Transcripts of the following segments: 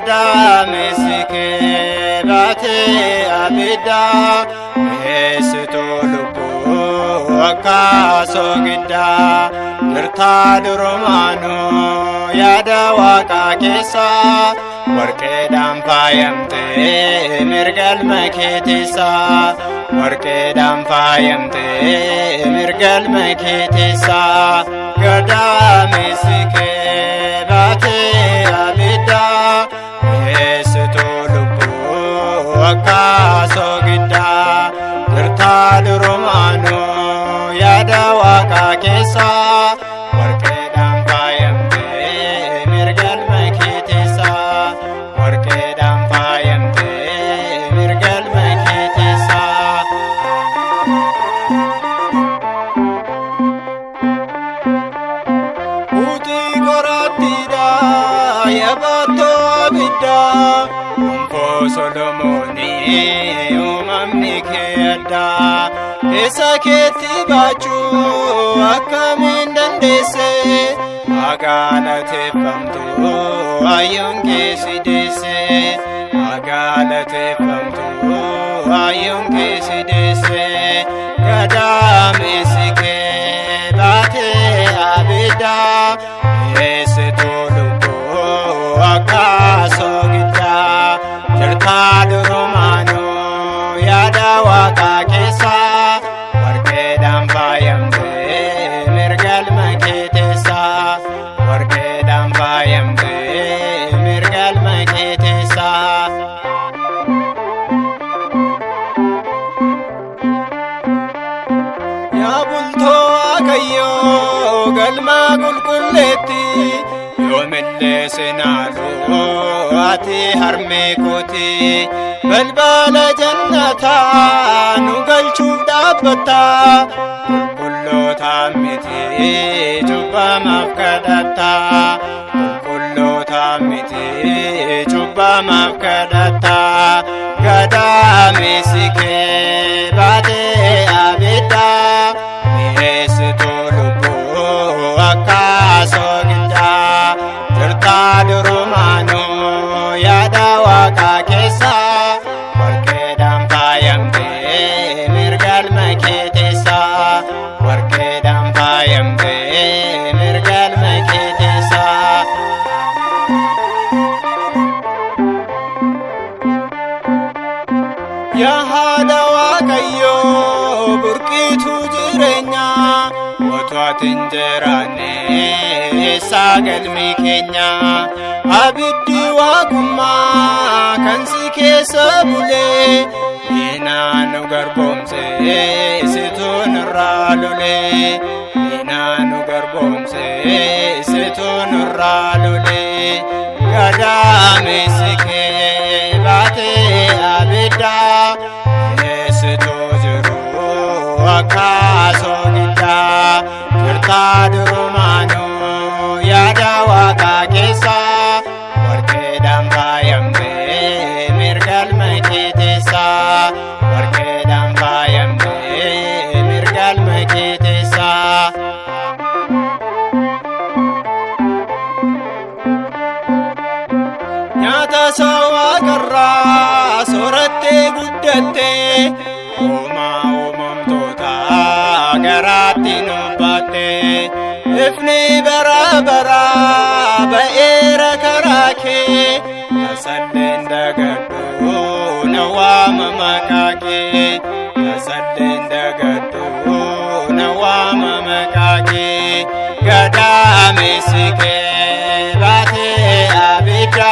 Gadame sike bate abida Eesitu lubbuu akka soogidda Mirtaa durumaanuu yaada Waaqaa keessa Warqeedhaan faayamtee mirgalma kee teessa Warqeedhaan faayamtee mirgalma kee teessa Gadame sike bate abida Eesitu lubbuu akka soogidda Mirtaa durumaanuu yaada Waaqaa keessa Warqeedhaan faayamtee mirgalma kee teessa Warqeedhaan faayamtee mirgalma kee teessa Utii qoraattiidha yabattoo abidda Gonfoo Solomoonii uumamni kee addaa Keessa keetti baachuu akkamiin dandeesse Magaalateeffamtu hayyoon kee si deesse Magaalateeffamtu hayyoon kee si deesse Gadame sike bate abida Eesitu lubbuu akka soogidda Mirtaa durumaanuu yaada Waaqaa keessa Warqeedhaan faayamtee mirgalma kee teessa Warqeedhaan faayamtee mirgalma kee teessa Yaa bultoo Waaqayyoo galma qulqulleetti Yoomillee sinaaluu ati harmee kooti Balbala jannataa nu galchuuf dhaabbatta Qulqullootaan miti cubbamaaf kadhatta Qulqullootaan miti cubbamaaf kadhatta Gadame sike bate abidda Eesitu lubbuu akka soogidda Mirtaa durumaanuu yaada Waaqaa keessa Warqeedhaan faayamtee mirgalma kee teessa Warqeedhaan faayamtee mirgalma kee teessa Yaa haadha Waaqayyoo burqituu jireenyaa Otoo ati hin jiraanne eessaa galmi keenya Abiddi Waaqummaa kan si keessa bulee Diinaa nu garboomse situ nurraa lolee Diinaa nu garboomse situ nurraa lolee Gadame sike bate abidda Eesitu jiru akka soogidda Mirtaa durumaanuu yaada Waaqaa keessa Warqeedhaan faayamtee mirgalma kee teessa Warqeedhaan faayamtee mirgalma kee teessa Nyaata Waaqarraa soorattee guddattee Uumaa uumamtoota garaatti nu baatte Ifni bara baraa ba'eera karaa kee Tasalleen dagadhu na waama maqaa kee Tasalleen dagadhu na waama maqaa kee Gadame sike bate abidda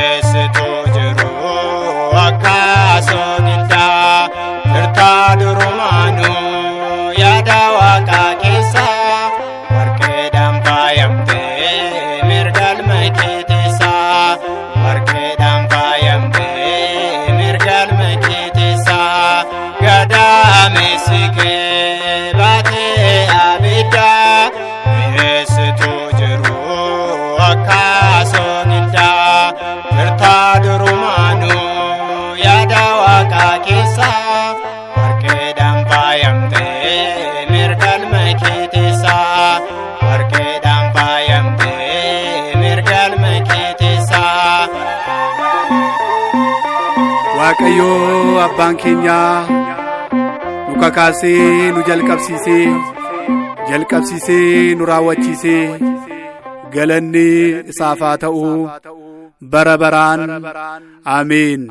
Eesitu jiru akka soogidda Mirtaa durumaanuu yaada Waaqaa keessa Warqeedhaan faayamtee mirgalma kee teessa Warqeedhaan faayamtee mirgalma kee teessa Gadame sike bate abidda Eesitu jiru akka soogidda Waaqayyo abbaan keenya nu kakaasee nu jalqabsiisee nu raawwachiisee galanni isaaf haa ta'u bara baraan. Ameen.